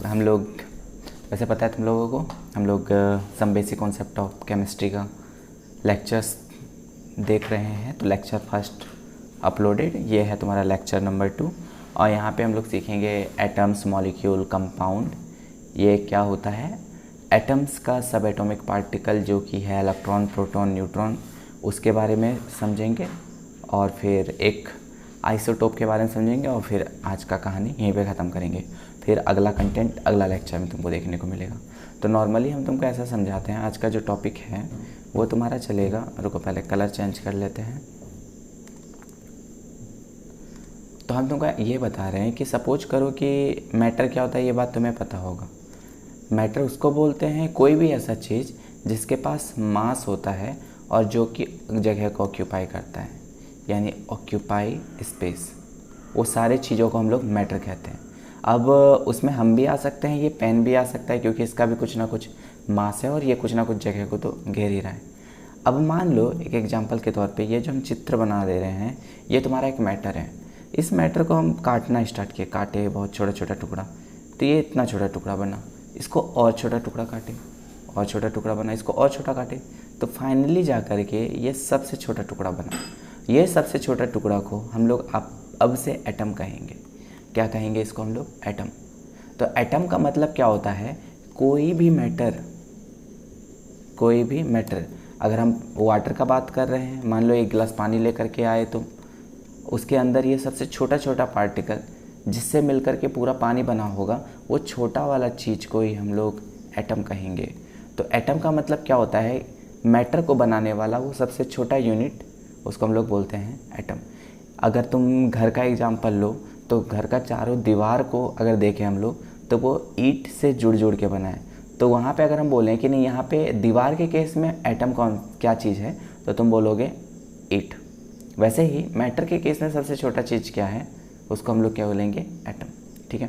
हम लोग वैसे पता है तुम लोगों को, हम लोग some basic concept of chemistry का लेक्चर्स देख रहे हैं। तो लेक्चर फर्स्ट अपलोडेड, ये है तुम्हारा लेक्चर नंबर 2 और यहाँ पे हम लोग सीखेंगे एटम्स, मॉलिक्यूल, कंपाउंड। ये क्या होता है? एटम्स का सब एटॉमिक पार्टिकल जो कि है इलेक्ट्रॉन, प्रोटॉन, न्यूट्रॉन, उसके बारे में समझेंगे और फिर एक आइसोटोप के बारे में समझेंगे और फिर आज का कहानी यहीं पे ख़त्म करेंगे। फिर अगला कंटेंट अगला लेक्चर में तुमको देखने को मिलेगा। तो नॉर्मली हम तुमको ऐसा समझाते हैं। आज का जो टॉपिक है वो तुम्हारा चलेगा, रुको पहले कलर चेंज कर लेते हैं। तो हम तुमको ये बता रहे हैं कि सपोज करो कि मैटर क्या होता है, ये बात तुम्हें पता होगा। मैटर उसको बोलते हैं कोई भी ऐसा चीज़ जिसके पास मास होता है और जो कि जगह को ऑक्यूपाई करता है, यानी ऑक्यूपाई स्पेस। वो सारे चीज़ों को हम लोग मैटर कहते हैं। अब उसमें हम भी आ सकते हैं, ये पेन भी आ सकता है क्योंकि इसका भी कुछ ना कुछ मास है और ये कुछ ना कुछ जगह को तो घेर ही रहा है। अब मान लो एक एग्जांपल के तौर पे ये जो हम चित्र बना दे रहे हैं, ये तुम्हारा एक मैटर है। इस मैटर को हम काटना स्टार्ट किए, काटे बहुत छोटा छोटा टुकड़ा, तो ये इतना छोटा टुकड़ा बना। इसको और छोटा टुकड़ा काटे, और छोटा टुकड़ा बना, इसको और छोटा काटे, तो फाइनली जा कर के ये सबसे छोटा टुकड़ा बना। ये सबसे छोटा टुकड़ा को हम लोग अब से एटम कहेंगे। क्या कहेंगे इसको हम लोग? एटम। तो एटम का मतलब क्या होता है? कोई भी मैटर, अगर हम वाटर का बात कर रहे हैं, मान लो एक गिलास पानी लेकर के आए तो उसके अंदर ये सबसे छोटा छोटा पार्टिकल जिससे मिलकर के पूरा पानी बना होगा, वो छोटा वाला चीज़ को ही हम लोग एटम कहेंगे। तो एटम का मतलब क्या होता है? मैटर को बनाने वाला वो सबसे छोटा यूनिट, उसको हम लोग बोलते हैं एटम। अगर तुम घर का एग्जाम्पल लो तो घर का चारों दीवार को अगर देखें हम लोग तो वो ईंट से जुड़ जुड़ के बना है। तो वहाँ पे अगर हम बोलें कि नहीं, यहाँ पे दीवार के केस में एटम क्या चीज़ है, तो तुम बोलोगे ईंट। वैसे ही मैटर के केस में सबसे छोटा चीज़ क्या है, उसको हम लोग क्या बोलेंगे? एटम। ठीक है,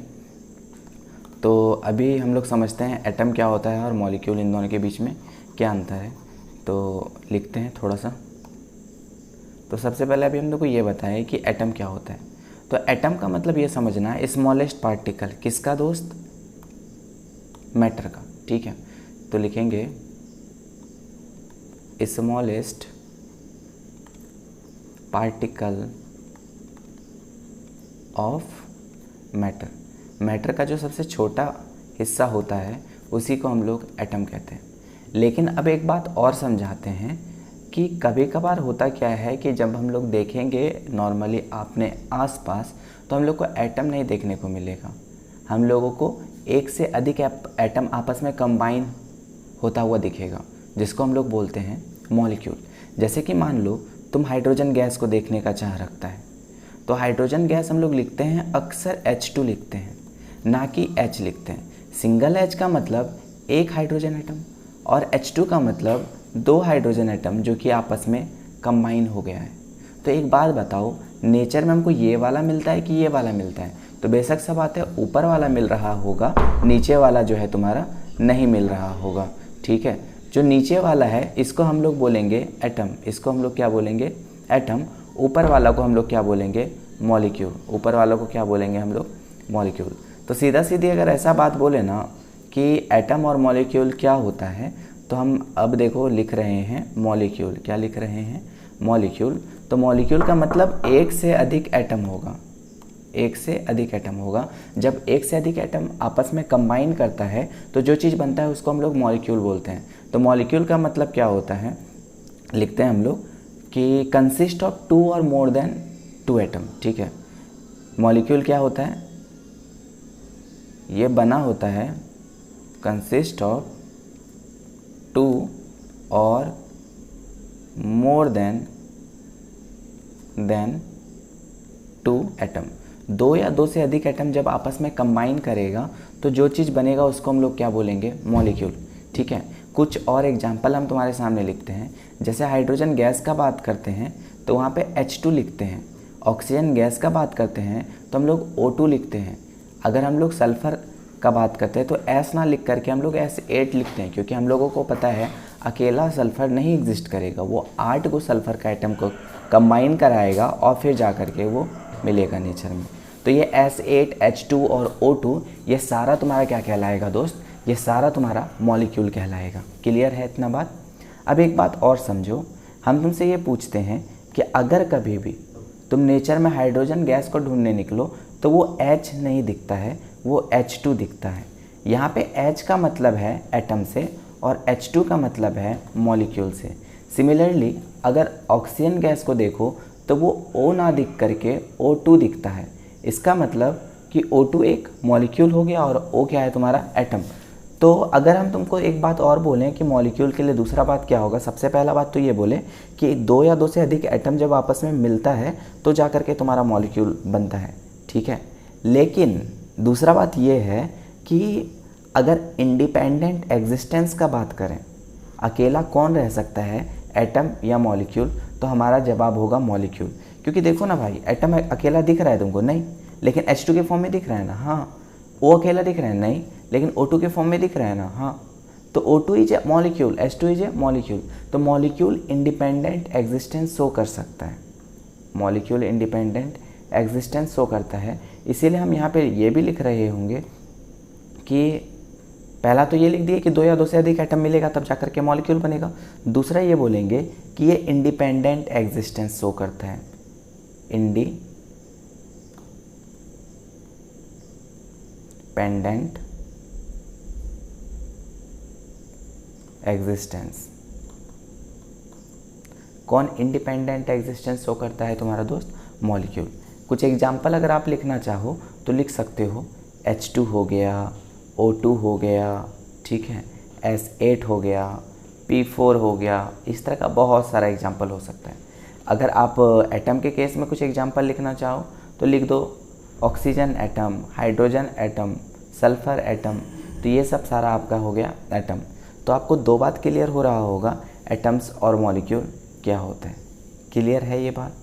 तो अभी हम लोग समझते हैं एटम क्या होता है और मॉलिक्यूल, इन दोनों के बीच में क्या अंतर है। तो लिखते हैं थोड़ा सा। तो सबसे पहले अभी हम लोग को ये बताया कि एटम क्या होता है। तो एटम का मतलब ये समझना है स्मॉलेस्ट पार्टिकल। किसका दोस्त? मैटर का। ठीक है, तो लिखेंगे smallest particle of matter. Matter का जो सबसे छोटा हिस्सा होता है उसी को हम लोग एटम कहते हैं। लेकिन अब एक बात और समझाते हैं कि कभी कभार होता क्या है कि जब हम लोग देखेंगे नॉर्मली अपने आसपास, तो हम लोग को एटम नहीं देखने को मिलेगा। हम लोगों को एक से अधिक एटम आपस में कंबाइन होता हुआ दिखेगा, जिसको हम लोग बोलते हैं मॉलिक्यूल। जैसे कि मान लो तुम हाइड्रोजन गैस को देखने का चाह रखता है, तो हाइड्रोजन गैस हम लोग लिखते हैं अक्सर H2 लिखते हैं, ना कि H लिखते हैं। सिंगल H का मतलब एक हाइड्रोजन एटम और H2 का मतलब 2 हाइड्रोजन एटम जो कि आपस में कंबाइन हो गया है। तो एक बात बताओ, नेचर में हमको ये वाला मिलता है कि ये वाला मिलता है? तो बेशक सा बात है, ऊपर वाला मिल रहा होगा, नीचे वाला जो है तुम्हारा नहीं मिल रहा होगा। ठीक है, जो नीचे वाला है इसको हम लोग बोलेंगे एटम। इसको हम लोग क्या बोलेंगे? एटम। ऊपर वाला को हम लोग क्या बोलेंगे? मॉलिक्यूल। ऊपर वालों को क्या बोलेंगे हम लोग? मॉलिक्यूल। तो सीधा सीधी अगर ऐसा बात बोले ना कि एटम और मॉलिक्यूल क्या होता है, तो हम अब देखो लिख रहे हैं मॉलिक्यूल। क्या लिख रहे हैं? मॉलिक्यूल। तो मॉलिक्यूल का मतलब एक से अधिक एटम होगा। एक से अधिक एटम होगा। जब एक से अधिक एटम आपस में कंबाइन करता है तो जो चीज़ बनता है उसको हम लोग मॉलिक्यूल बोलते हैं। तो मॉलिक्यूल का मतलब क्या होता है? लिखते हैं हम लोग कि कंसिस्ट ऑफ 2 और मोर देन 2 एटम। ठीक है, मॉलिक्यूल क्या होता है? ये बना होता है कंसिस्ट ऑफ 2 और मोर देन 2 एटम। 2 या 2 से अधिक एटम जब आपस में कंबाइन करेगा तो जो चीज़ बनेगा उसको हम लोग क्या बोलेंगे? मॉलिक्यूल। ठीक है, कुछ और एग्जाम्पल हम तुम्हारे सामने लिखते हैं। जैसे हाइड्रोजन गैस का बात करते हैं तो वहाँ पे H2 लिखते हैं। ऑक्सीजन गैस का बात करते हैं तो हम लोग O2 लिखते हैं। अगर हम लोग सल्फ़र का बात करते हैं तो S ना लिख करके हम लोग S8 लिखते हैं, क्योंकि हम लोगों को पता है अकेला सल्फ़र नहीं एग्जिस्ट करेगा, वो 8 को सल्फ़र का एटम को कंबाइन कराएगा और फिर जा कर के वो मिलेगा नेचर में। तो ये S8H2 और O2 ये सारा तुम्हारा क्या कहलाएगा दोस्त, ये सारा तुम्हारा मॉलिक्यूल कहलाएगा। क्लियर है इतना बात। अब एक बात और समझो, हम तुमसे ये पूछते हैं कि अगर कभी भी तुम नेचर में हाइड्रोजन गैस को ढूंढने निकलो तो वो H नहीं दिखता है, वो H2 दिखता है। यहाँ पे H का मतलब है एटम से और H2 का मतलब है मॉलिक्यूल से। सिमिलरली अगर ऑक्सीजन गैस को देखो तो वो O ना दिख करके O2 दिखता है। इसका मतलब कि O2 एक मॉलिक्यूल हो गया और O क्या है तुम्हारा एटम। तो अगर हम तुमको एक बात और बोलें कि मॉलिक्यूल के लिए दूसरा बात क्या होगा, सबसे पहला बात तो ये बोले कि दो या दो से अधिक एटम जब आपस में मिलता है तो जा कर के तुम्हारा मॉलिक्यूल बनता है, ठीक है। लेकिन दूसरा बात ये है कि अगर इंडिपेंडेंट एग्जिस्टेंस का बात करें, अकेला कौन रह सकता है, एटम या मॉलिक्यूल, तो हमारा जवाब होगा मॉलिक्यूल। क्योंकि देखो ना भाई, एटम अकेला दिख रहा है तुमको, नहीं, लेकिन H2 के फॉर्म में दिख रहा है ना, हाँ। O अकेला दिख रहा है, नहीं, लेकिन O2 के फॉर्म में दिख रहा है ना, हाँ। तो O2 is a molecule, H2 is a molecule. तो मॉलिक्यूल इंडिपेंडेंट एग्जिस्टेंस शो कर सकता है, मॉलिक्यूल इंडिपेंडेंट एग्जिस्टेंस शो करता है। इसीलिए हम यहाँ पे ये भी लिख रहे होंगे कि पहला तो ये लिख दिए कि दो या दो से अधिक एटम मिलेगा तब जाकर के मॉलिक्यूल बनेगा। दूसरा ये बोलेंगे कि ये इंडिपेंडेंट एग्जिस्टेंस शो करता है, इंडिपेंडेंट एग्जिस्टेंस। कौन इंडिपेंडेंट एग्जिस्टेंस शो करता है तुम्हारा दोस्त, मॉलिक्यूल। कुछ एग्जाम्पल अगर आप लिखना चाहो तो लिख सकते हो, H2 हो गया, O2 हो गया, ठीक है, S8 हो गया, P4 हो गया। इस तरह का बहुत सारा एग्जाम्पल हो सकता है। अगर आप एटम के केस में कुछ एग्जाम्पल लिखना चाहो तो लिख दो oxygen atom, hydrogen atom, sulphur atom. तो ये सब सारा आपका हो गया एटम। तो आपको दो बात क्लियर हो रहा होगा, एटम्स और मॉलिक्यूल क्या होते हैं। क्लियर है ये बात।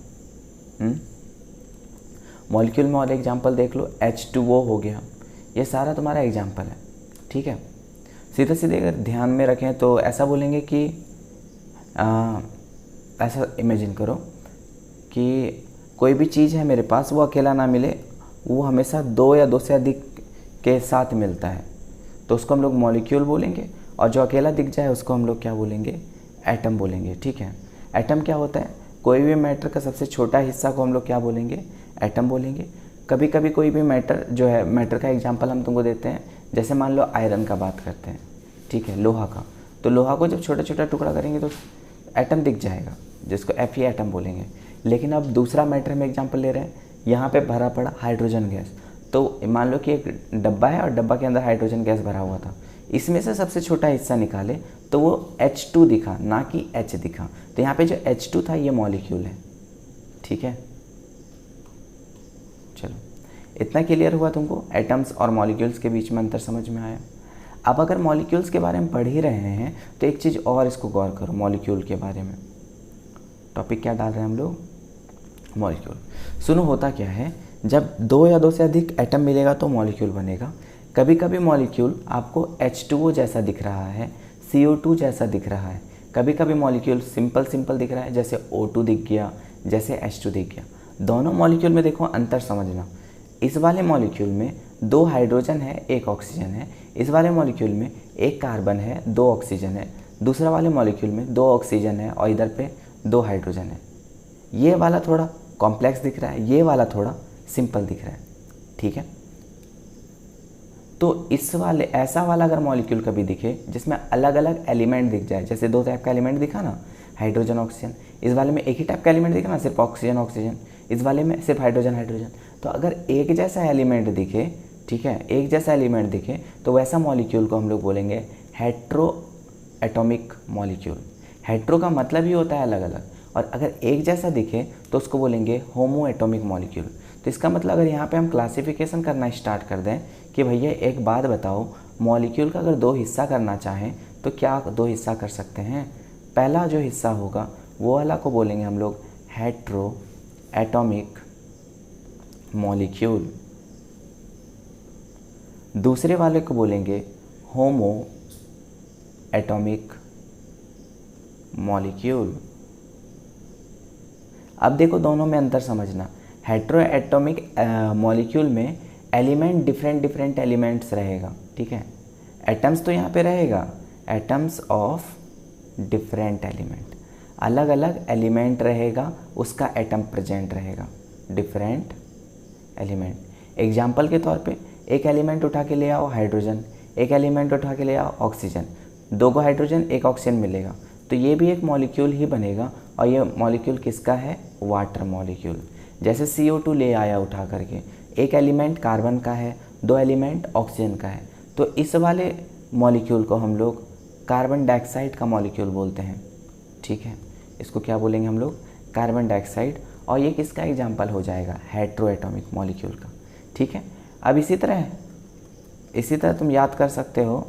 मॉलिक्यूल में और एग्जाम्पल देख लो, H2O हो गया, ये सारा तुम्हारा एग्जाम्पल है, ठीक है। सीधे सीधे अगर ध्यान में रखें तो ऐसा बोलेंगे कि ऐसा इमेजिन करो कि कोई भी चीज़ है मेरे पास, वो अकेला ना मिले, वो हमेशा दो या दो से अधिक के साथ मिलता है, तो उसको हम लोग मॉलिक्यूल बोलेंगे। और जो अकेला दिख जाए उसको हम लोग क्या बोलेंगे, एटम बोलेंगे, ठीक है। एटम क्या होता है, कोई भी मैटर का सबसे छोटा हिस्सा को हम लोग क्या बोलेंगे, एटम बोलेंगे। कभी कभी कोई भी मैटर जो है, मैटर का एग्जांपल हम तुमको देते हैं, जैसे मान लो आयरन का बात करते हैं, ठीक है, लोहा का। तो लोहा को जब छोटा छोटा टुकड़ा करेंगे तो एटम दिख जाएगा, जिसको Fe एटम बोलेंगे। लेकिन अब दूसरा मैटर में एग्जांपल ले रहे हैं, यहाँ पे भरा पड़ा हाइड्रोजन गैस। तो मान लो कि एक डब्बा है और डब्बा के अंदर हाइड्रोजन गैस भरा हुआ था, इसमें से सबसे छोटा हिस्सा निकाले तो वो H2 दिखा, ना कि H दिखा। तो यहाँ पे जो H2 था ये मॉलिक्यूल है, ठीक है। चलो, इतना क्लियर हुआ तुमको, एटम्स और मॉलिक्यूल्स के बीच में अंतर समझ में आया। अब अगर मॉलिक्यूल्स के बारे में पढ़ ही रहे हैं तो एक चीज़ और इसको गौर करो, मॉलिक्यूल के बारे में। टॉपिक क्या डाल रहे हैं हम लोग, मॉलिक्यूल। सुनो, होता क्या है, जब दो या दो से अधिक एटम मिलेगा तो मॉलिक्यूल बनेगा। कभी कभी मॉलिक्यूल आपको H2O जैसा दिख रहा है, CO2 जैसा दिख रहा है। कभी कभी मॉलिक्यूल सिंपल दिख रहा है, जैसे O2 दिख गया, जैसे H2 दिख गया। दोनों मॉलिक्यूल में देखो अंतर समझना। इस वाले मॉलिक्यूल में दो हाइड्रोजन है, एक ऑक्सीजन है। इस वाले मॉलिक्यूल में एक कार्बन है, दो ऑक्सीजन है। दूसरा वाले मॉलिक्यूल में दो ऑक्सीजन है और इधर पे दो हाइड्रोजन है। ये वाला थोड़ा कॉम्प्लेक्स दिख रहा है, ये वाला थोड़ा सिंपल दिख रहा है, ठीक है। तो इस वाले ऐसा वाला अगर मॉलिक्यूल कभी दिखे जिसमें अलग अलग एलिमेंट दिख जाए, जैसे दो टाइप का एलिमेंट दिखा ना, हाइड्रोजन ऑक्सीजन, इस वाले में एक ही टाइप का एलिमेंट दिखा ना, सिर्फ ऑक्सीजन ऑक्सीजन, इस वाले में सिर्फ हाइड्रोजन हाइड्रोजन। तो अगर एक जैसा एलिमेंट दिखे, ठीक है, एक जैसा एलिमेंट दिखे, तो वैसा मॉलिक्यूल को हम लोग बोलेंगे हेट्रो एटॉमिक मॉलिक्यूल। हेट्रो का मतलब ही होता है अलग अलग, और अगर एक जैसा दिखे तो उसको बोलेंगे होमो एटॉमिक मॉलिक्यूल। तो इसका मतलब अगर यहाँ पे हम क्लासिफिकेशन करना स्टार्ट कर दें कि भैया एक बात बताओ, मॉलिक्यूल का अगर दो हिस्सा करना चाहें तो क्या दो हिस्सा कर सकते हैं। पहला जो हिस्सा होगा वो वाला को बोलेंगे हम लोग हेट्रो एटॉमिक मॉलिक्यूल, दूसरे वाले को बोलेंगे होमो एटॉमिक मॉलिक्यूल। अब देखो दोनों में अंतर समझना। हेट्रो एटॉमिक मॉलिक्यूल में एलिमेंट डिफरेंट एलिमेंट्स रहेगा, ठीक है। एटम्स तो यहाँ पे रहेगा, एटम्स ऑफ डिफरेंट एलिमेंट, अलग अलग एलिमेंट रहेगा, उसका एटम प्रेजेंट रहेगा, डिफरेंट एलिमेंट। एग्जाम्पल के तौर पे एक एलिमेंट उठा के ले आओ हाइड्रोजन, एक एलिमेंट उठा के ले आओ ऑक्सीजन, 2 हाइड्रोजन 1 ऑक्सीजन मिलेगा, तो ये भी एक मॉलिक्यूल ही बनेगा। और ये मॉलिक्यूल किसका है? Water molecule. जैसे CO2 ले आया उठा करके, एक एलिमेंट कार्बन का है, 2 एलिमेंट ऑक्सीजन का है, तो इस वाले मॉलिक्यूल को हम लोग कार्बन डाइऑक्साइड का मॉलिक्यूल बोलते हैं, ठीक है। इसको क्या बोलेंगे हम लोग? Carbon dioxide. और ये किसका एग्जाम्पल हो जाएगा? हेट्रो एटॉमिक मॉलिक्यूल का, ठीक है। अब इसी तरह तुम याद कर सकते हो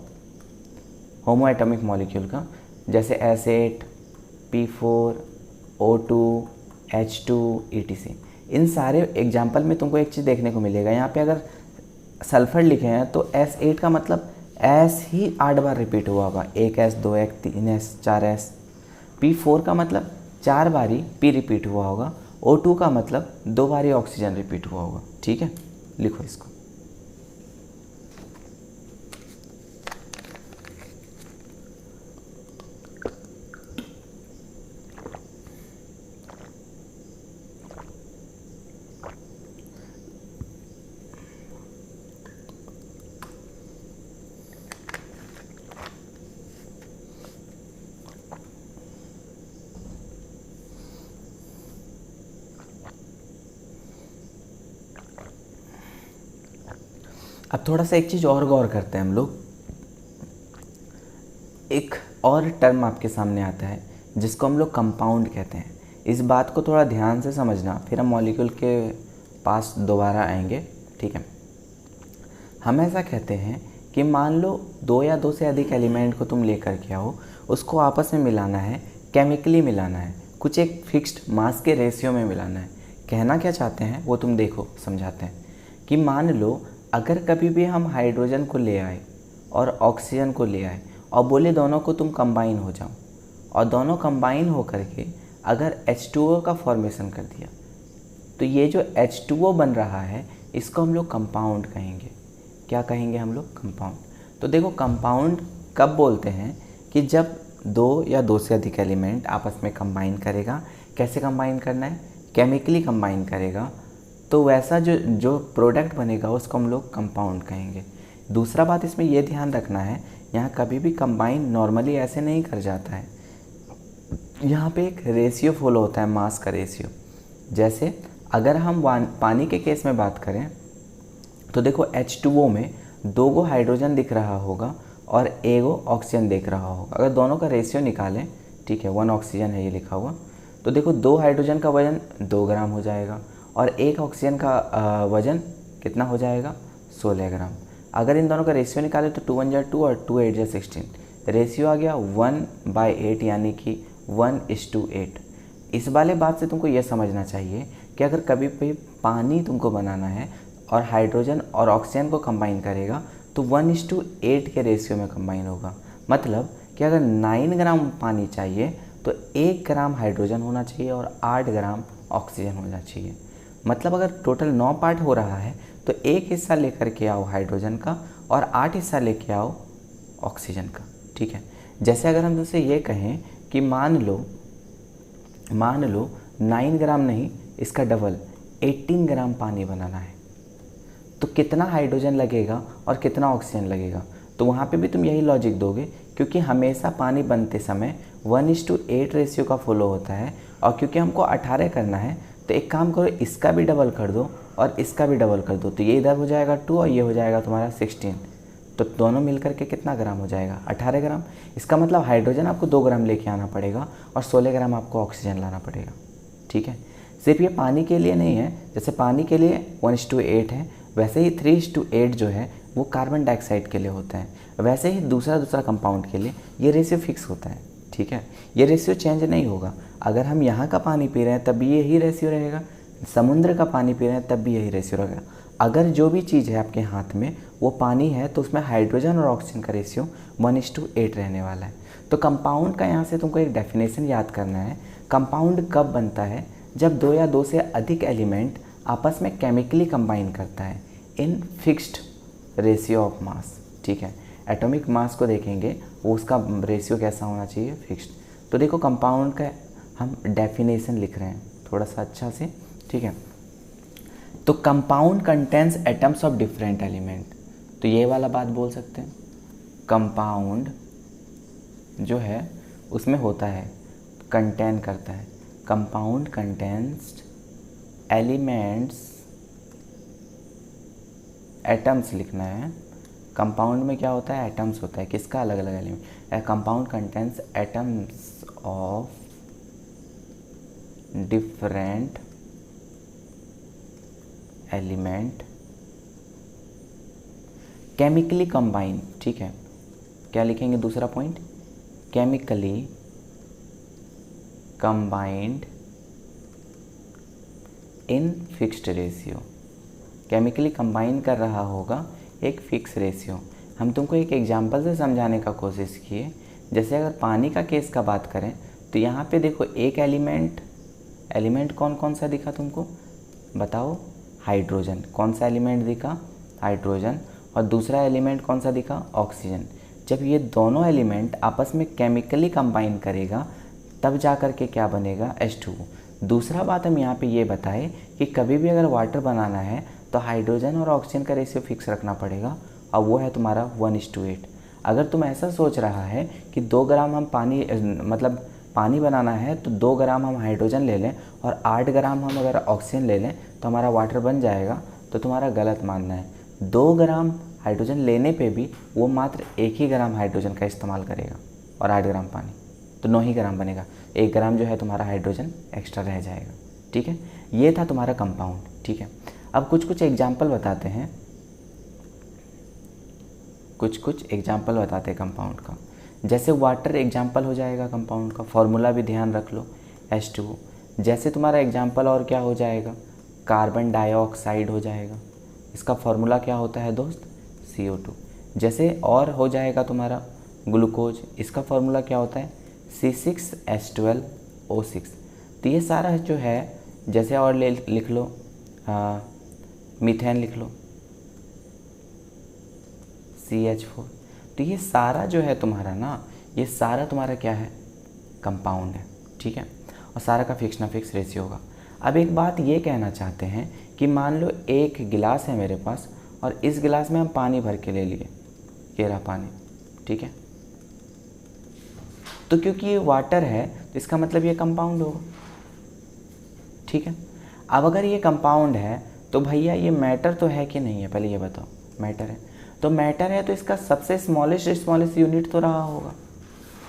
होमो एटॉमिक मॉलिक्यूल का, जैसे S8, P4, O2, H2 etc। इन सारे एग्जाम्पल में तुमको एक चीज़ देखने को मिलेगा, यहाँ पे अगर सल्फर लिखे हैं तो S8 का मतलब S ही 8 बार रिपीट हुआ होगा, 1S 2S 3S 4S। P4 का मतलब 4 बारी P रिपीट हुआ होगा। O2 का मतलब 2 बारी ऑक्सीजन रिपीट हुआ होगा, ठीक है। लिखो इसको। अब थोड़ा सा एक चीज़ और गौर करते हैं हम लोग। एक और टर्म आपके सामने आता है जिसको हम लोग कंपाउंड कहते हैं। इस बात को थोड़ा ध्यान से समझना, फिर हम मॉलिक्यूल के पास दोबारा आएंगे, ठीक है। हम ऐसा कहते हैं कि मान लो 2 या 2 से अधिक एलिमेंट को तुम लेकर के आओ, उसको आपस में मिलाना है, केमिकली मिलाना है, कुछ एक फिक्स्ड मास के रेशियो में मिलाना है। कहना क्या चाहते हैं वो तुम देखो, समझाते हैं कि मान लो अगर कभी भी हम हाइड्रोजन को ले आए और ऑक्सीजन को ले आए और बोले दोनों को तुम कंबाइन हो जाओ, और दोनों कंबाइन हो करके अगर H2O का फॉर्मेशन कर दिया, तो ये जो H2O बन रहा है इसको हम लोग कंपाउंड कहेंगे। क्या कहेंगे हम लोग? कंपाउंड। तो देखो कंपाउंड कब बोलते हैं कि जब 2 या 2 से अधिक एलिमेंट आपस में कंबाइन करेगा। कैसे कंबाइन करना है? केमिकली कंबाइन करेगा, तो वैसा जो प्रोडक्ट बनेगा उसको हम लोग कंपाउंड कहेंगे। दूसरा बात इसमें ये ध्यान रखना है, यहाँ कभी भी कंबाइन नॉर्मली ऐसे नहीं कर जाता है, यहाँ पे एक रेशियो फॉलो होता है, मास का रेशियो। जैसे अगर हम पानी के केस में बात करें तो देखो H2O में 2 हाइड्रोजन दिख रहा होगा और 1 ऑक्सीजन दिख रहा होगा। अगर दोनों का रेशियो निकालें, ठीक है, 1 ऑक्सीजन है ये लिखा हुआ, तो देखो 2 हाइड्रोजन का वजन 2 ग्राम हो जाएगा और 1 ऑक्सीजन का वजन कितना हो जाएगा? 16 ग्राम। अगर इन दोनों का रेशियो निकालें तो 2 1 जा 2 और 2 8 जा 16, रेशियो आ गया 1/8, यानी कि 1:8। इस वाले बात से तुमको यह समझना चाहिए कि अगर कभी भी पानी तुमको बनाना है और हाइड्रोजन और ऑक्सीजन को कंबाइन करेगा तो 1:8 के रेशियो में कंबाइन होगा। मतलब कि अगर 9 ग्राम पानी चाहिए तो 1 ग्राम हाइड्रोजन होना चाहिए और 8 ग्राम ऑक्सीजन होना चाहिए। मतलब अगर टोटल 9 पार्ट हो रहा है तो 1 हिस्सा लेकर के आओ हाइड्रोजन का और 8 हिस्सा लेके आओ ऑक्सीजन का, ठीक है। जैसे अगर हम तुमसे ये कहें कि मान लो 9 ग्राम नहीं, इसका डबल 18 ग्राम पानी बनाना है, तो कितना हाइड्रोजन लगेगा और कितना ऑक्सीजन लगेगा? तो वहाँ पे भी तुम यही लॉजिक दोगे, क्योंकि हमेशा पानी बनते समय 1:8 रेशियो का फॉलो होता है। और क्योंकि हमको 18 करना है तो एक काम करो, इसका भी डबल कर दो और इसका भी डबल कर दो, तो ये इधर हो जाएगा 2 और ये हो जाएगा तुम्हारा 16, तो दोनों मिलकर के कितना ग्राम हो जाएगा? 18 ग्राम। इसका मतलब हाइड्रोजन आपको 2 ग्राम लेके आना पड़ेगा और 16 ग्राम आपको ऑक्सीजन लाना पड़ेगा, ठीक है। सिर्फ ये पानी के लिए नहीं है, जैसे पानी के लिए 1:8 है, वैसे ही 3:8 जो है वो कार्बन डाइऑक्साइड के लिए होता है। वैसे ही दूसरा कंपाउंड के लिए ये रेशियो फिक्स होता है, ठीक है। ये रेशियो चेंज नहीं होगा। अगर हम यहाँ का पानी पी रहे हैं तब भी यही रेशियो रहेगा, समुद्र का पानी पी रहे हैं तब भी यही रेशियो रहेगा। अगर जो भी चीज़ है आपके हाथ में वो पानी है तो उसमें हाइड्रोजन और ऑक्सीजन का रेशियो 1:8 रहने वाला है। तो कंपाउंड का यहाँ से तुमको एक डेफिनेशन याद करना है। कंपाउंड कब बनता है? जब 2 या 2 से अधिक एलिमेंट आपस में केमिकली कंबाइन करता है in fixed ratio of mass, ठीक है। एटॉमिक मास को देखेंगे वो उसका रेशियो कैसा होना चाहिए, फिक्स्ड। तो देखो कंपाउंड का हम डेफिनेशन लिख रहे हैं थोड़ा सा अच्छा से, ठीक है। तो compound contains atoms of different element, तो ये वाला बात बोल सकते हैं। कंपाउंड जो है उसमें होता है, कंटेन करता है, कंपाउंड कंटेन्स एलिमेंट्स, एटम्स लिखना है। कंपाउंड में क्या होता है, एटम्स होता है, किसका, अलग अलग element. Compound contains atoms of different element chemically combine, ठीक है। क्या लिखेंगे दूसरा point, chemically combined in fixed ratio, chemically combine कर रहा होगा एक फिक्स रेशियो। हम तुमको एक एग्जांपल से समझाने का कोशिश किए। जैसे अगर पानी का केस का बात करें तो यहाँ पे देखो एक एलिमेंट कौन कौन सा दिखा तुमको, बताओ, हाइड्रोजन। कौन सा एलिमेंट दिखा, हाइड्रोजन। और दूसरा एलिमेंट कौन सा दिखा, ऑक्सीजन। जब ये दोनों एलिमेंट आपस में केमिकली कंबाइन करेगा तब जा कर के क्या बनेगा, H2O। दूसरा बात हम यहाँ पे ये बताए कि कभी भी अगर वाटर बनाना है तो हाइड्रोजन और ऑक्सीजन का रेशियो फिक्स रखना पड़ेगा, और वो है तुम्हारा 1:8। अगर तुम ऐसा सोच रहा है कि 2 ग्राम हम पानी बनाना है तो 2 ग्राम हम हाइड्रोजन ले लें और 8 ग्राम हम अगर ऑक्सीजन ले लें तो हमारा वाटर बन जाएगा, तो तुम्हारा गलत मानना है। 2 ग्राम हाइड्रोजन लेने पे भी वो मात्र 1 ही ग्राम हाइड्रोजन का इस्तेमाल करेगा और 8 ग्राम पानी, तो 9 ही ग्राम बनेगा। 1 ग्राम जो है तुम्हारा हाइड्रोजन एक्स्ट्रा रह जाएगा, ठीक है। ये था तुम्हारा कंपाउंड, ठीक है। अब कुछ एग्जाम्पल बताते हैं, कुछ एग्जाम्पल बताते हैं कंपाउंड का। जैसे वाटर एग्जाम्पल हो जाएगा कंपाउंड का, फॉर्मूला भी ध्यान रख लो, H2O। जैसे तुम्हारा एग्जाम्पल और क्या हो जाएगा, कार्बन डाइऑक्साइड हो जाएगा। इसका फॉर्मूला क्या होता है दोस्त, CO2। जैसे और हो जाएगा तुम्हारा ग्लूकोज, इसका फॉर्मूला क्या होता है, C6H12O6। तो ये सारा जो है, जैसे और लिख लो, मीथेन लिख लो, CH4। तो ये सारा जो है तुम्हारा ना, ये सारा तुम्हारा क्या है, कंपाउंड है, ठीक है। और सारा का फिक्स ना फिक्स रेशियो होगा। अब एक बात ये कहना चाहते हैं कि मान लो एक गिलास है मेरे पास और इस गिलास में हम पानी भर के ले लिए, ये रहा पानी, ठीक है। तो क्योंकि ये वाटर है तो इसका मतलब ये कंपाउंड होगा, ठीक है। अब अगर ये कंपाउंड है तो भैया ये मैटर तो है कि नहीं है, पहले ये बताओ, मैटर है। तो मैटर है तो इसका सबसे स्मॉलेस्ट यूनिट तो रहा होगा।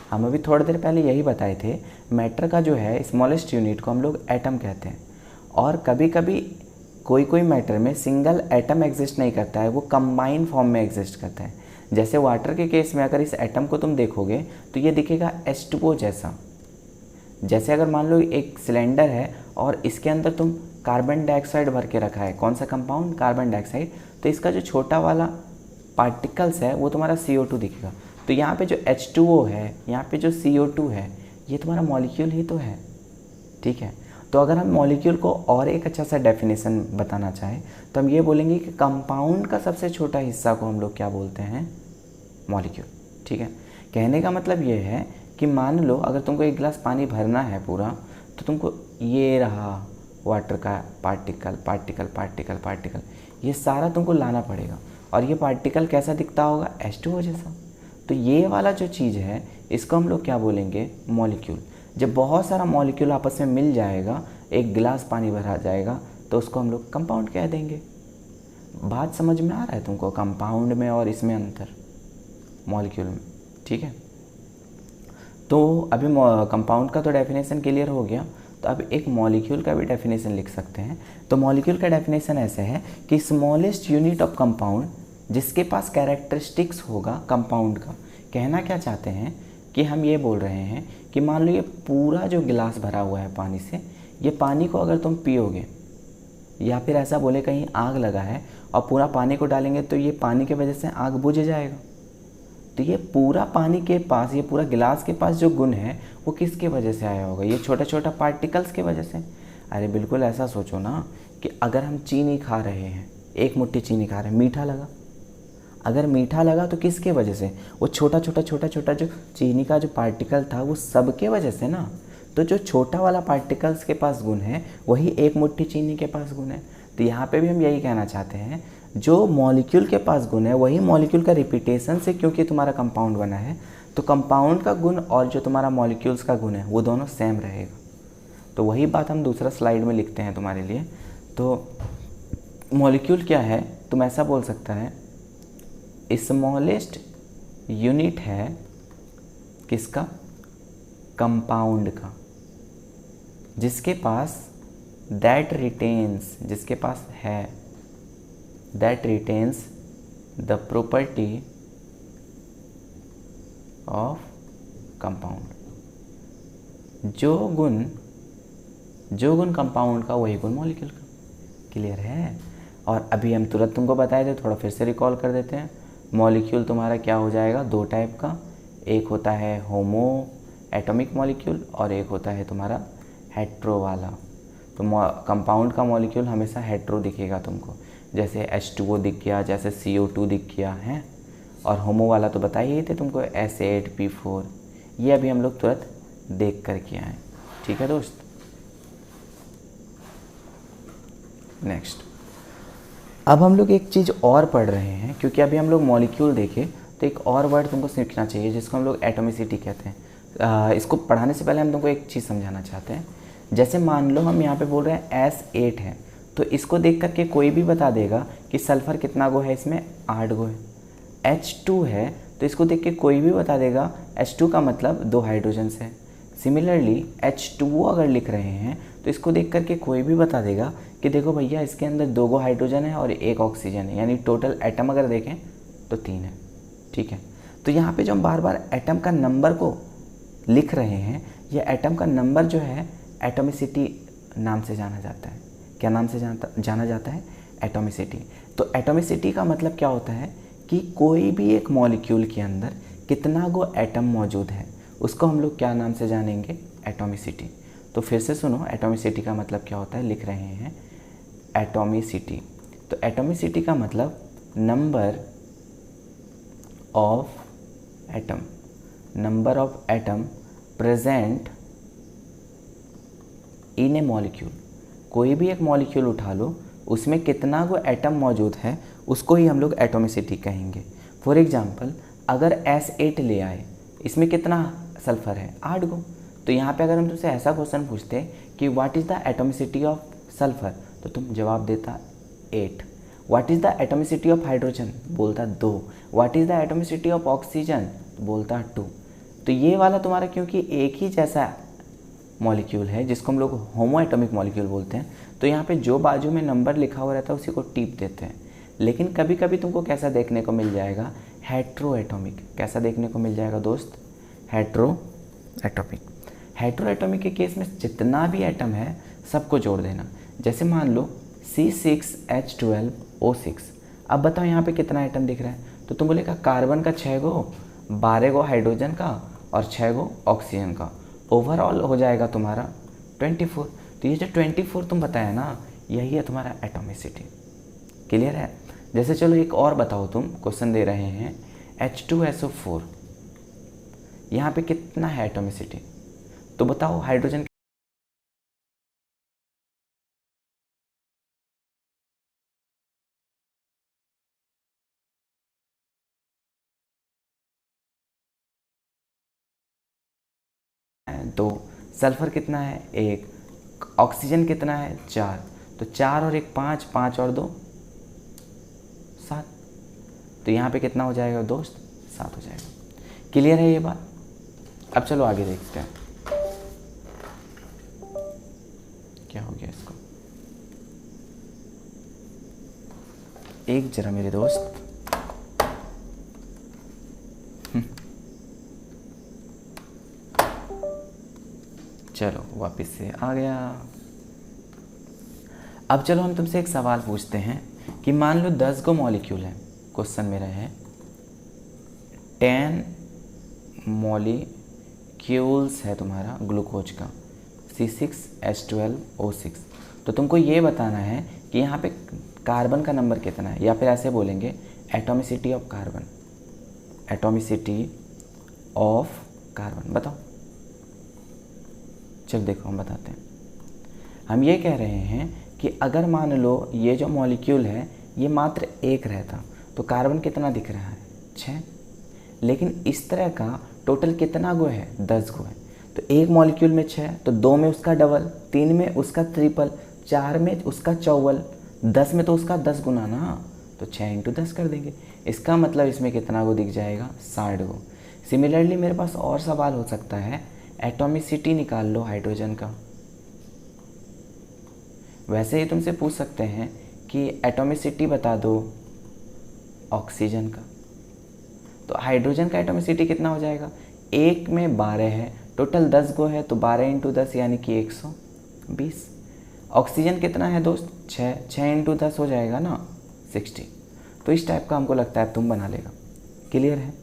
हम अभी थोड़ी देर पहले यही बताए थे, मैटर का जो है स्मॉलेस्ट यूनिट को हम लोग एटम कहते हैं। और कभी कभी कोई मैटर में सिंगल एटम एग्जिस्ट नहीं करता है, वो कंबाइन फॉर्म में एग्जिस्ट करता है। जैसे वाटर के केस में अगर इस एटम को तुम देखोगे तो ये दिखेगा H2O जैसा। जैसे अगर मान लो एक सिलेंडर है और इसके अंदर तुम कार्बन डाइऑक्साइड भर के रखा है, कौन सा कंपाउंड, कार्बन डाइऑक्साइड, तो इसका जो छोटा वाला पार्टिकल्स है वो तुम्हारा CO2 दिखेगा। तो यहाँ पे जो H2O है, यहाँ पे जो CO2 है, ये तुम्हारा मॉलिक्यूल ही तो है, ठीक है। तो अगर हम मॉलिक्यूल को और एक अच्छा सा डेफिनेशन बताना चाहें तो हम ये बोलेंगे कि कंपाउंड का सबसे छोटा हिस्सा को हम लोग क्या बोलते हैं, मॉलिक्यूल, ठीक है। कहने का मतलब ये है कि मान लो अगर तुमको एक गिलास पानी भरना है पूरा, तो तुमको ये रहा वाटर का पार्टिकल, ये सारा तुमको लाना पड़ेगा। और ये पार्टिकल कैसा दिखता होगा, H2O जैसा। तो ये वाला जो चीज़ है इसको हम लोग क्या बोलेंगे, मॉलिक्यूल। जब बहुत सारा मॉलिक्यूल आपस में मिल जाएगा, एक गिलास पानी भरा जाएगा, तो उसको हम लोग कंपाउंड कह देंगे। बात समझ में आ रहा है तुमको, कंपाउंड में और इसमें अंतर, मॉलिक्यूल में, ठीक है। तो अभी कंपाउंड का तो डेफिनेशन क्लियर हो गया, तो अब एक मॉलिक्यूल का भी डेफिनेशन लिख सकते हैं। तो मॉलिक्यूल का डेफिनेशन ऐसे है कि स्मॉलेस्ट यूनिट ऑफ कंपाउंड जिसके पास कैरेक्टरिस्टिक्स होगा कंपाउंड का। कहना क्या चाहते हैं कि हम ये बोल रहे हैं कि मान लो ये पूरा जो गिलास भरा हुआ है पानी से, ये पानी को अगर तुम पियोगे, या फिर ऐसा बोले कहीं आग लगा है और पूरा पानी को डालेंगे तो ये पानी की वजह से आग बुझ जाएगा। तो ये पूरा पानी के पास, ये पूरा गिलास के पास जो गुण है वो किसके वजह से आया होगा, ये छोटा छोटा पार्टिकल्स के वजह से। अरे बिल्कुल ऐसा सोचो ना कि अगर हम चीनी खा रहे हैं, एक मुट्ठी चीनी खा रहे हैं, मीठा लगा। अगर मीठा लगा तो किसके वजह से? वो छोटा छोटा जो चीनी का जो पार्टिकल था वो सबके वजह से ना। तो जो छोटा वाला पार्टिकल्स के पास गुण है वही एक मुट्ठी चीनी के पास गुण है। तो यहाँ पे भी हम यही कहना चाहते हैं, जो मॉलिक्यूल के पास गुण है वही मॉलिक्यूल का रिपीटेशन से, क्योंकि तुम्हारा कंपाउंड बना है तो कंपाउंड का गुण और जो तुम्हारा मॉलिक्यूल्स का गुण है वो दोनों सेम रहेगा। तो वही बात हम दूसरा स्लाइड में लिखते हैं तुम्हारे लिए। तो मॉलिक्यूल क्या है, तुम ऐसा बोल सकता है, स्मॉलेस्ट यूनिट है किसका? कंपाउंड का, जिसके पास दैट रिटेन्स, जिसके पास है that retains the property of compound. जो गुण कंपाउंड का वही गुण मॉलिक्यूल का। क्लियर है? और अभी हम तुरंत तुमको बताए थे, थोड़ा फिर से रिकॉल कर देते हैं। मॉलिक्यूल तुम्हारा क्या हो जाएगा? दो टाइप का, एक होता है होमो एटॉमिक मॉलिक्यूल और एक होता है तुम्हारा हेट्रो वाला। तो कंपाउंड का मॉलिक्यूल हमेशा हेट्रो दिखेगा तुमको, जैसे H2O दिख गया, जैसे CO2 दिख गया है। और होमो वाला तो बता ही थे तुमको, S8P4। ये अभी हम लोग तुरंत देख कर किया है। ठीक है दोस्त? नेक्स्ट, अब हम लोग एक चीज़ और पढ़ रहे हैं, क्योंकि अभी हम लोग मॉलिक्यूल देखे तो एक और वर्ड तुमको सीखना चाहिए जिसको हम लोग एटॉमिसिटी कहते हैं। इसको पढ़ाने से पहले हम तुमको एक चीज़ समझाना चाहते हैं। जैसे मान लो हम यहाँ पे बोल रहे हैं S8 है, तो इसको देख करके कोई भी बता देगा कि सल्फ़र कितना गो है, इसमें 8 गो है। H2 है तो इसको देख के कोई भी बता देगा H2 का मतलब 2 हाइड्रोजन है। सिमिलरली H2O अगर लिख रहे हैं तो इसको देख करके कोई भी बता देगा कि देखो भैया इसके अंदर 2 गो हाइड्रोजन है और 1 ऑक्सीजन है, यानी टोटल एटम अगर देखें तो 3 है। ठीक है? तो यहाँ पे जो हम बार बार एटम का नंबर को लिख रहे हैं, यह एटम का नंबर जो है एटॉमिसिटी नाम से जाना जाता है। क्या नाम से जाना जाता है? एटॉमिसिटी। तो एटॉमिसिटी का मतलब क्या होता है कि कोई भी एक मॉलिक्यूल के अंदर कितना गो एटम मौजूद है, उसको हम लोग क्या नाम से जानेंगे? एटॉमिसिटी। तो फिर से सुनो, एटॉमिसिटी का मतलब क्या होता है, लिख रहे हैं एटॉमिसिटी। तो एटॉमिसिटी का मतलब number of atom, number of atom present in A molecule. कोई भी एक मॉलिक्यूल उठा लो, उसमें कितना गो एटम मौजूद है उसको ही हम लोग एटॉमिसिटी कहेंगे। फॉर एग्जांपल, अगर S8 ले आए, इसमें कितना सल्फ़र है? 8 गो। तो यहाँ पे अगर हम तुमसे ऐसा क्वेश्चन पूछते कि what is the atomicity of sulphur, तो तुम जवाब देता 8। What is the atomicity of hydrogen? बोलता 2। What is the atomicity of oxygen? बोलता 2। तो ये वाला तुम्हारा क्योंकि एक ही जैसा मॉलिक्यूल है जिसको हम लोग होमो एटॉमिक मॉलिक्यूल बोलते हैं, तो यहाँ पे जो बाजू में नंबर लिखा हुआ रहता है उसी को टिप देते हैं। लेकिन कभी कभी तुमको कैसा देखने को मिल जाएगा? Hetero atomic. कैसा देखने को मिल जाएगा दोस्त? Hetero atomic. हेट्रो एटॉमिक के केस में जितना भी एटम है सबको जोड़ देना। जैसे मान लो C6H12O6। अब बताओ यहाँ पे कितना एटम दिख रहा है? तो तुम बोलेगा कार्बन का 6 गो, 12 गो हाइड्रोजन का और 6 गो ऑक्सीजन का, ओवरऑल हो जाएगा तुम्हारा 24। तो ये जो 24 तुम बताया ना, यही है तुम्हारा एटॉमिसिटी। क्लियर है? जैसे चलो एक और बताओ, तुम क्वेश्चन दे रहे हैं H2SO4, यहाँ पे कितना है एटॉमिसिटी? तो बताओ हाइड्रोजन तो सल्फ़र कितना है? 1। ऑक्सीजन कितना है? 4। तो 4 और 1 5, 5 और 2 7। तो यहाँ पे कितना हो जाएगा दोस्त? 7 हो जाएगा। क्लियर है ये बात? अब चलो आगे देखते हैं क्या हो गया इसको। एक जरा मेरे दोस्त, चलो वापस से आ गया। अब चलो हम तुमसे एक सवाल पूछते हैं कि मान लो 10 गो मॉलिक्यूल है। क्वेश्चन मेरा है 10 मॉलिक्यूल्स है तुम्हारा ग्लूकोज का, C6H12O6। तो तुमको ये बताना है कि यहाँ पे कार्बन का नंबर कितना है, या फिर ऐसे बोलेंगे atomicity of carbon, atomicity of carbon. बताओ, चल देखो हम बताते हैं। हम ये कह रहे हैं कि अगर मान लो ये जो मॉलिक्यूल है ये मात्र एक रहता तो कार्बन कितना दिख रहा है, 6। लेकिन इस तरह का टोटल कितना गो है, 10 गो है। तो एक मॉलिक्यूल में 6, तो 2 में उसका डबल, 3 में उसका ट्रिपल, 4 में उसका चौवल, 10 में तो उसका 10 गुना ना, तो 6 इंटू 10 कर देंगे। इसका मतलब इसमें कितना गो दिख जाएगा, 60 गो। सिमिलरली मेरे पास और सवाल हो सकता है, एटॉमिसिटी निकाल लो हाइड्रोजन का। वैसे ही तुमसे पूछ सकते हैं कि एटॉमिसिटी बता दो ऑक्सीजन का। तो हाइड्रोजन का एटॉमिसिटी कितना हो जाएगा, एक में 12 है, टोटल 10 गो है, तो 12 इंटू 10 यानी कि 120। ऑक्सीजन कितना है दोस्त, 6 इंटू 10 हो जाएगा ना 60। तो इस टाइप का हमको लगता है तुम बना लेगा। क्लियर है?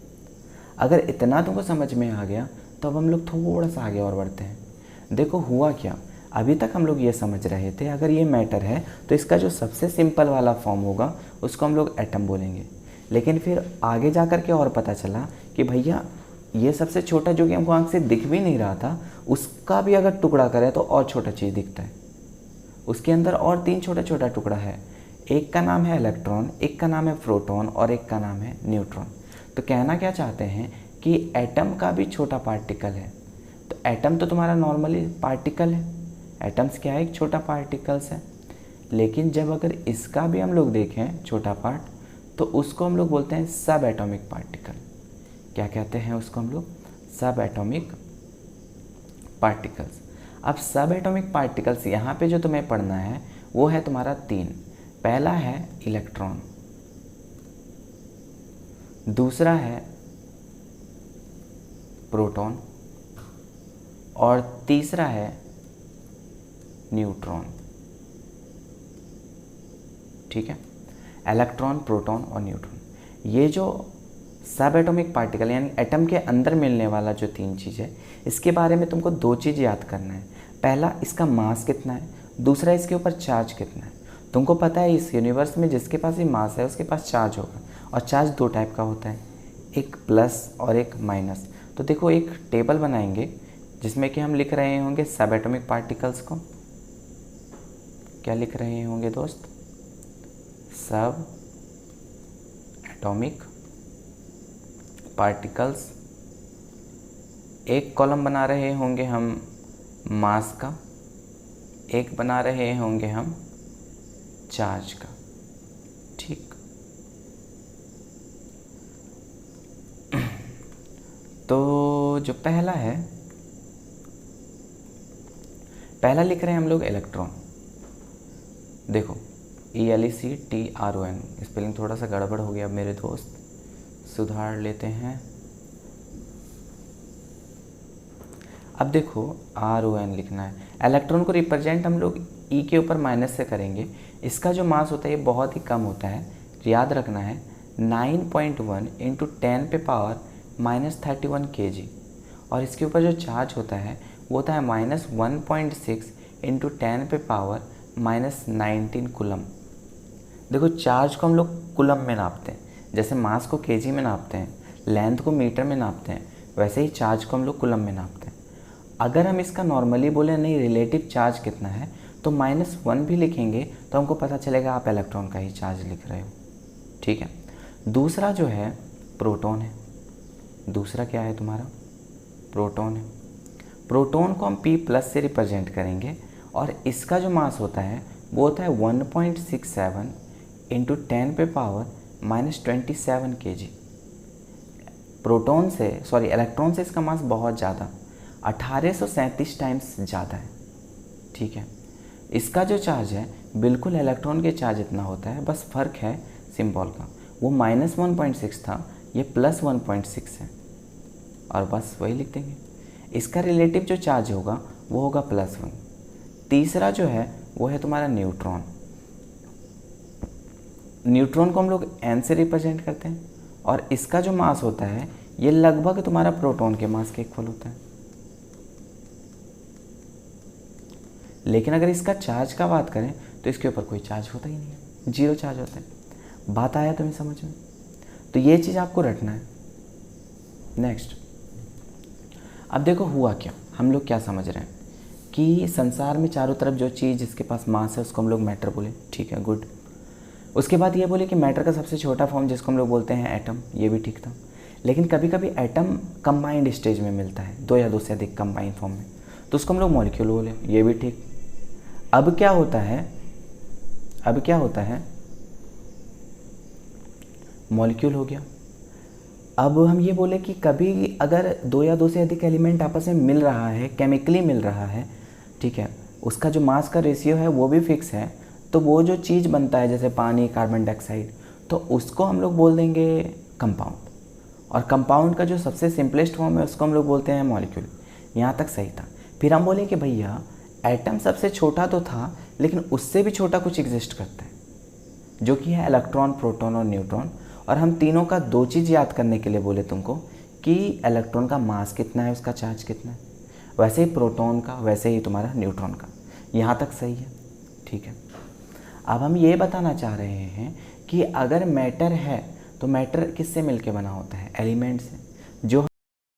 अगर इतना तुमको समझ में आ गया तो अब हम लोग थोड़ा सा आगे और बढ़ते हैं। देखो हुआ क्या, अभी तक हम लोग ये समझ रहे थे अगर ये मैटर है तो इसका जो सबसे सिंपल वाला फॉर्म होगा उसको हम लोग एटम बोलेंगे। लेकिन फिर आगे जा कर के और पता चला कि भैया ये सबसे छोटा जो कि हमको आँख से दिख भी नहीं रहा था उसका भी अगर टुकड़ा करें तो और छोटा चीज़ दिखता है। उसके अंदर और 3 छोटा छोटा टुकड़ा है, एक का नाम है इलेक्ट्रॉन, एक का नाम है प्रोटॉन और एक का नाम है न्यूट्रॉन। तो कहना क्या चाहते हैं कि एटम का भी छोटा पार्टिकल है। तो एटम तो तुम्हारा नॉर्मली पार्टिकल है, एटम्स क्या है, एक छोटा पार्टिकल्स है। लेकिन जब अगर इसका भी हम लोग देखें छोटा पार्ट तो उसको हम लोग बोलते हैं सब एटॉमिक पार्टिकल। क्या कहते हैं उसको हम लोग, सब एटॉमिक पार्टिकल्स। अब सब एटॉमिक पार्टिकल्स यहाँ पे जो तुम्हें पढ़ना है वो है तुम्हारा 3। पहला है इलेक्ट्रॉन, दूसरा है प्रोटॉन और तीसरा है न्यूट्रॉन। ठीक है, इलेक्ट्रॉन, प्रोटॉन और न्यूट्रॉन। ये जो सब एटॉमिक पार्टिकल यानी एटम के अंदर मिलने वाला जो 3 चीज़ है, इसके बारे में तुमको 2 चीज़ याद करना है। पहला, इसका मास कितना है, दूसरा इसके ऊपर चार्ज कितना है। तुमको पता है इस यूनिवर्स में जिसके पास भी मास है उसके पास चार्ज होगा, और चार्ज 2 टाइप का होता है, एक प्लस और एक माइनस। तो देखो एक टेबल बनाएंगे जिसमें कि हम लिख रहे होंगे सब एटॉमिक पार्टिकल्स को। क्या लिख रहे होंगे दोस्त, सब एटॉमिक पार्टिकल्स। एक कॉलम बना रहे होंगे हम मास का, एक बना रहे होंगे हम चार्ज का। ठीक, तो जो पहला है, पहला लिख रहे हैं हम लोग इलेक्ट्रॉन। देखो ELECTRON, स्पेलिंग थोड़ा सा गड़बड़ हो गया मेरे दोस्त, सुधार लेते हैं। अब देखो RON लिखना है। इलेक्ट्रॉन को रिप्रेजेंट हम लोग E के ऊपर माइनस से करेंगे। इसका जो मास होता है ये बहुत ही कम होता है, याद रखना है 9.1 इंटू 10 पे पावर -31 kg। और इसके ऊपर जो चार्ज होता है वो होता है -1.6 इंटू 10 पे पावर -19 कूलम। देखो चार्ज को हम लोग कूलम में नापते हैं, जैसे मास को केजी में नापते हैं, लेंथ को मीटर में नापते हैं, वैसे ही चार्ज को हम लोग कूलम में नापते हैं। अगर हम इसका नॉर्मली बोले नहीं रिलेटिव चार्ज कितना है तो -1 भी लिखेंगे तो हमको पता चलेगा आप इलेक्ट्रॉन का ही चार्ज लिख रहे हो। ठीक है, दूसरा जो है प्रोटॉन है। दूसरा क्या है तुम्हारा, प्रोटॉन है। प्रोटॉन को हम P+ से रिप्रेजेंट करेंगे और इसका जो मास होता है वो होता है 1.67 इंटू 10 पे पावर -27 kg। प्रोटॉन से इलेक्ट्रॉन से इसका मास बहुत ज़्यादा 1837 टाइम्स ज़्यादा है। ठीक है, इसका जो चार्ज है बिल्कुल इलेक्ट्रॉन के चार्ज इतना होता है, बस फ़र्क है सिंबल का। वो -1.6 था, ये +1.6 है, और बस वही लिख देंगे। इसका रिलेटिव जो चार्ज होगा वो होगा +1। तीसरा जो है वो है तुम्हारा न्यूट्रॉन। न्यूट्रॉन को हम लोग N से रिप्रेजेंट करते हैं और इसका जो मास होता है ये लगभग तुम्हारा प्रोटॉन के मास के इक्वल होता है। लेकिन अगर इसका चार्ज का बात करें तो इसके ऊपर कोई चार्ज होता ही नहीं है, 0 चार्ज होता है। बात आया तुम्हें समझ में? तो ये चीज़ आपको रटना है। नेक्स्ट, अब देखो हुआ क्या, हम लोग क्या समझ रहे हैं कि संसार में चारों तरफ जो चीज़ जिसके पास मास है उसको हम लोग मैटर बोले, ठीक है, गुड। उसके बाद ये बोले कि मैटर का सबसे छोटा फॉर्म जिसको हम लोग बोलते हैं एटम, ये भी ठीक था। लेकिन कभी कभी एटम कंबाइंड स्टेज में मिलता है, 2 या 2 से अधिक कंबाइंड फॉर्म में, तो उसको हम लोग मॉलिक्यूल बोले, ये भी ठीक। अब क्या होता है, मॉलिक्यूल हो गया। अब हम ये बोले कि कभी अगर 2 या 2 से अधिक एलिमेंट आपस में मिल रहा है, केमिकली मिल रहा है, ठीक है, उसका जो मास का रेशियो है वो भी फिक्स है, तो वो जो चीज़ बनता है जैसे पानी, कार्बन डाइऑक्साइड, तो उसको हम लोग बोल देंगे कंपाउंड। और कंपाउंड का जो सबसे सिंपलेस्ट फॉर्म है उसको हम लोग बोलते हैं मॉलिक्यूल। यहाँ तक सही था। फिर हम बोले कि भैया एटम सबसे छोटा तो था, लेकिन उससे भी छोटा कुछ एग्जिस्ट करता है, जो कि है इलेक्ट्रॉन, प्रोटॉन और न्यूट्रॉन। और हम तीनों का 2 चीज़ याद करने के लिए बोले तुमको कि इलेक्ट्रॉन का मास कितना है, उसका चार्ज कितना है, वैसे ही प्रोटॉन का, वैसे ही तुम्हारा न्यूट्रॉन का। यहाँ तक सही है, ठीक है। अब हम ये बताना चाह रहे हैं कि अगर मैटर है तो मैटर किससे मिलके बना होता है, एलिमेंट से। जो